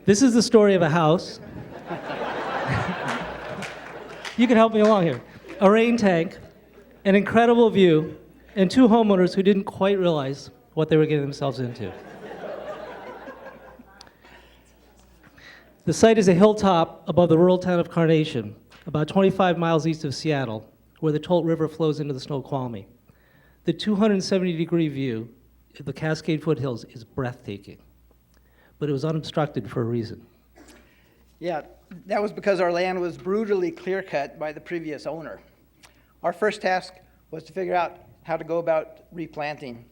This is the story of a house. You can help me along here. A rain tank, an incredible view, and two homeowners who didn't quite realize what they were getting themselves into. The site is a hilltop above the rural town of Carnation, about 25 miles east of Seattle, where the Tolt River flows into the Snoqualmie. The 270-degree view of the Cascade foothills is breathtaking, but it was unobstructed for a reason. Yeah, that was because our land was brutally clear-cut by the previous owner. Our first task was to figure out how to go about replanting.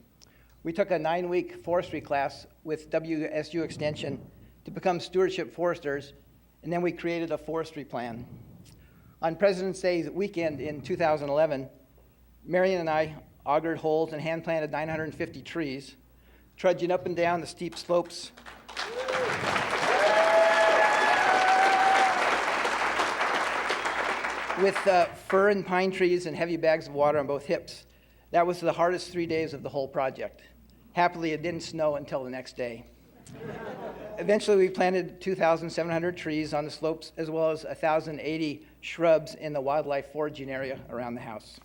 We took a 9-week forestry class with WSU Extension to become stewardship foresters, and then we created a forestry plan. On President's Day weekend in 2011, Marion and I augured holes and hand-planted 950 trees, trudging up and down the steep slopes with fir and pine trees and heavy bags of water on both hips. That was the hardest 3 days of the whole project. Happily, it didn't snow until the next day. Eventually, we planted 2,700 trees on the slopes, as well as 1,080 shrubs in the wildlife foraging area around the house.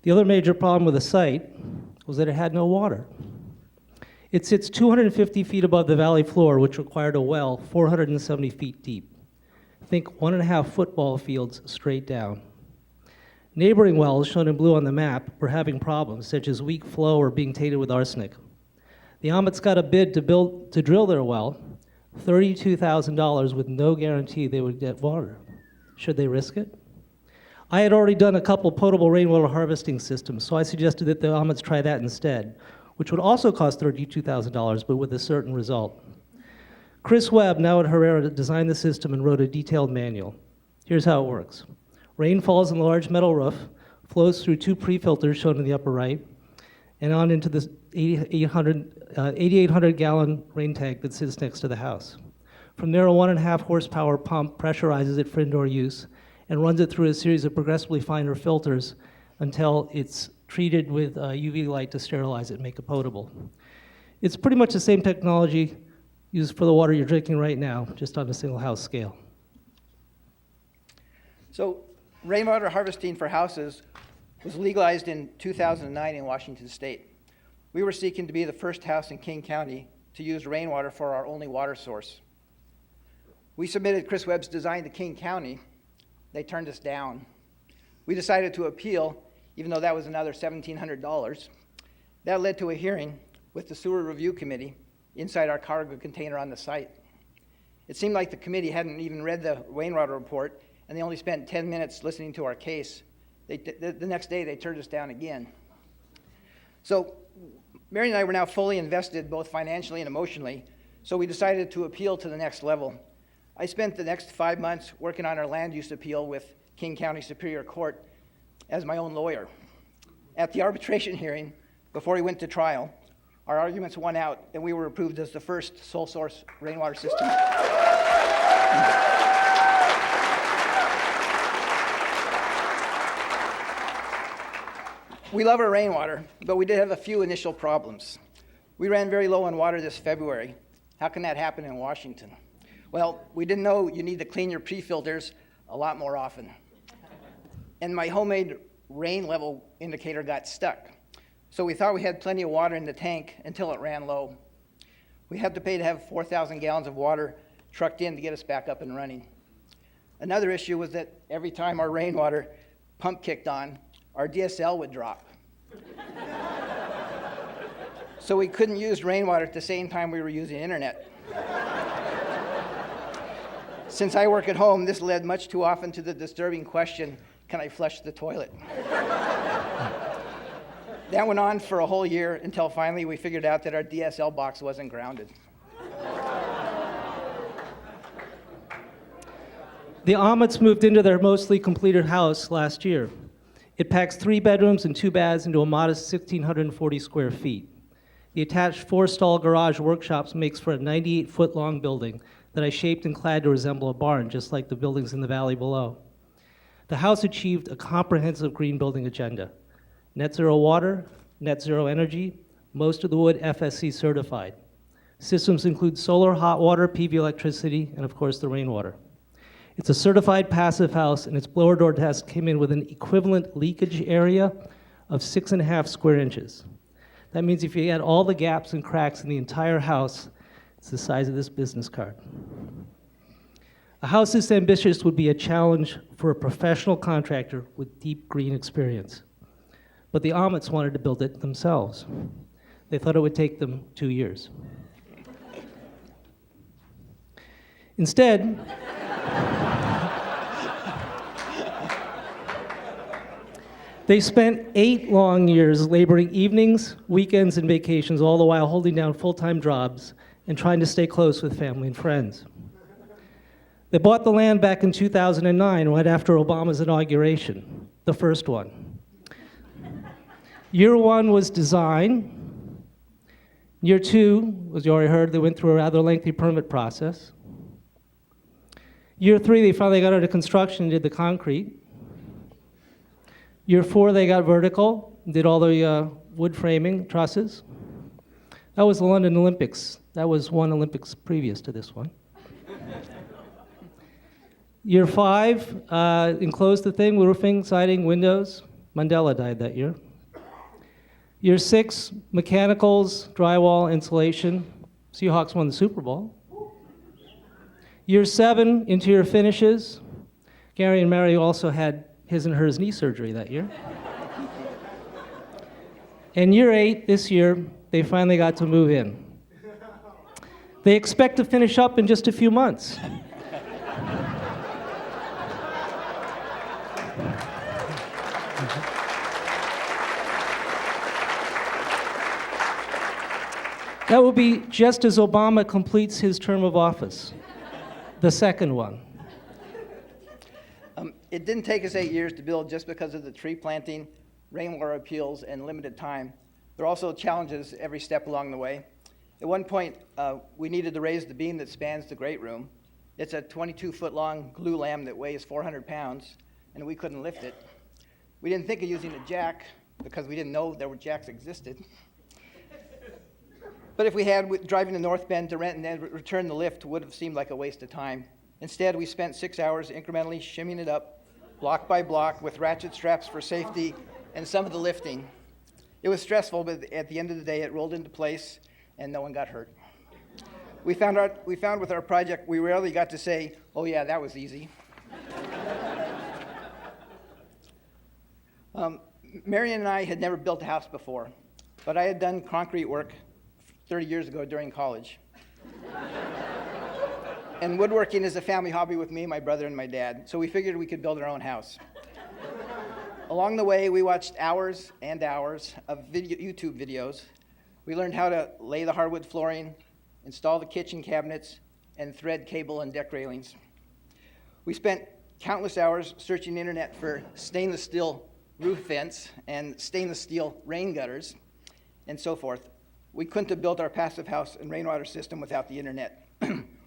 The other major problem with the site was that it had no water. It sits 250 feet above the valley floor, which required a well 470 feet deep. Think 1.5 football fields straight down. Neighboring wells, shown in blue on the map, were having problems, such as weak flow or being tainted with arsenic. The Aamotts got a bid to drill their well, $32,000 with no guarantee they would get water. Should they risk it? I had already done a couple potable rainwater harvesting systems, so I suggested that the Aamotts try that instead, which would also cost $32,000, but with a certain result. Chris Webb, now at Herrera, designed the system and wrote a detailed manual. Here's how it works. Rain falls on the large metal roof, flows through two pre-filters shown in the upper right, and on into this 8,800-gallon rain tank that sits next to the house. From there, a 1.5 horsepower pump pressurizes it for indoor use and runs it through a series of progressively finer filters until it's treated with UV light to sterilize it and make it potable. It's pretty much the same technology used for the water you're drinking right now, just on a single house scale. So rainwater harvesting for houses was legalized in 2009 in Washington State. We were seeking to be the first house in King County to use rainwater for our only water source. We submitted Chris Webb's design to King County. They turned us down. We decided to appeal, even though that was another $1,700. That led to a hearing with the Sewer Review Committee inside our cargo container on the site. It seemed like the committee hadn't even read the rainwater report, and they only spent 10 minutes listening to our case. The next day, they turned us down again. So Mary and I were now fully invested, both financially and emotionally, so we decided to appeal to the next level. I spent the next 5 months working on our land use appeal with King County Superior Court as my own lawyer. At the arbitration hearing, before we went to trial, our arguments won out, and we were approved as the first sole source rainwater system. We love our rainwater, but we did have a few initial problems. We ran very low on water this February. How can that happen in Washington? Well, we didn't know you need to clean your pre-filters a lot more often. And my homemade rain level indicator got stuck. So we thought we had plenty of water in the tank until it ran low. We had to pay to have 4,000 gallons of water trucked in to get us back up and running. Another issue was that every time our rainwater pump kicked on, our DSL would drop. So we couldn't use rainwater at the same time we were using internet. Since I work at home, this led much too often to the disturbing question, can I flush the toilet? That went on for a whole year until finally we figured out that our DSL box wasn't grounded. The Aamotts moved into their mostly completed house last year. It packs 3 bedrooms and 2 baths into a modest 1,640 square feet. The attached 4-stall garage workshops makes for a 98-foot-long building that I shaped and clad to resemble a barn, just like the buildings in the valley below. The house achieved a comprehensive green building agenda. Net zero water, net zero energy, most of the wood FSC certified. Systems include solar, hot water, PV electricity, and of course the rainwater. It's a certified passive house, and its blower door test came in with an equivalent leakage area of 6.5 square inches. That means if you add all the gaps and cracks in the entire house, it's the size of this business card. A house this ambitious would be a challenge for a professional contractor with deep green experience. But the Aamodts wanted to build it themselves. They thought it would take them 2 years. Instead, they spent 8 long years laboring evenings, weekends, and vacations, all the while holding down full-time jobs and trying to stay close with family and friends. They bought the land back in 2009, right after Obama's inauguration, the first one. Year 1 was design. Year 2, as you already heard, they went through a rather lengthy permit process. Year 3, they finally got into construction and did the concrete. Year 4, they got vertical, did all the wood framing, trusses. That was the London Olympics. That was one Olympics previous to this one. Year 5, enclosed the thing, roofing, siding, windows. Mandela died that year. Year 6, mechanicals, drywall, insulation. Seahawks won the Super Bowl. Year 7, interior finishes. Gary and Mary also had his and hers knee surgery that year. And year 8, this year, they finally got to move in. They expect to finish up in just a few months. That will be just as Obama completes his term of office, the second one. It didn't take us 8 years to build just because of the tree planting, rainwater appeals, and limited time. There are also challenges every step along the way. At one point, we needed to raise the beam that spans the great room. It's a 22-foot-long glue lamb that weighs 400 pounds, and we couldn't lift it. We didn't think of using a jack because we didn't know there were jacks existed. But if we had, driving to North Bend to rent and then return the lift would have seemed like a waste of time. Instead, we spent 6 hours incrementally shimmying it up, block by block, with ratchet straps for safety and some of the lifting. It was stressful, but at the end of the day, it rolled into place and no one got hurt. We found with our project, we rarely got to say, "Oh yeah, that was easy." Marion and I had never built a house before, but I had done concrete work 30 years ago during college. And woodworking is a family hobby with me, my brother, and my dad, so we figured we could build our own house. Along the way, we watched hours and hours of YouTube videos. We learned how to lay the hardwood flooring, install the kitchen cabinets, and thread cable and deck railings. We spent countless hours searching the internet for stainless steel roof vents and stainless steel rain gutters, and so forth. We couldn't have built our passive house and rainwater system without the internet.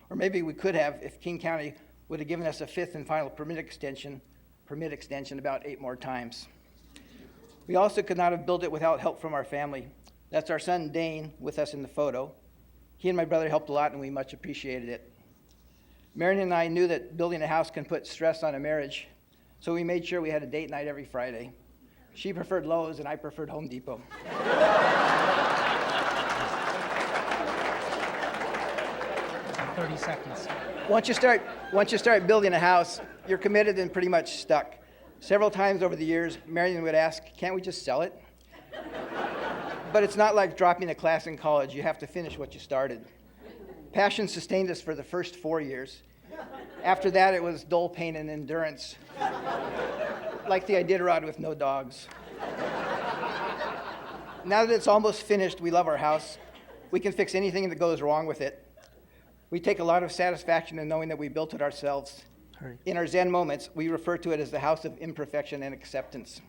Or maybe we could have if King County would have given us a 5th and final permit extension about 8 more times. We also could not have built it without help from our family. That's our son Dane with us in the photo. He and my brother helped a lot and we much appreciated it. Marion and I knew that building a house can put stress on a marriage, so we made sure we had a date night every Friday. She preferred Lowe's and I preferred Home Depot. 30 seconds. Once you start building a house, you're committed and pretty much stuck. Several times over the years, Marion would ask, "Can't we just sell it?" But it's not like dropping a class in college. You have to finish what you started. Passion sustained us for the first 4 years. After that, it was dull pain and endurance, like the Iditarod with no dogs. Now that it's almost finished, we love our house. We can fix anything that goes wrong with it. We take a lot of satisfaction in knowing that we built it ourselves. In our Zen moments, we refer to it as the house of imperfection and acceptance.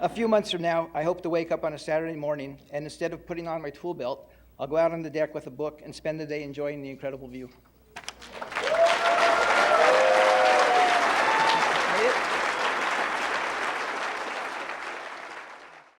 A few months from now, I hope to wake up on a Saturday morning, and instead of putting on my tool belt, I'll go out on the deck with a book and spend the day enjoying the incredible view.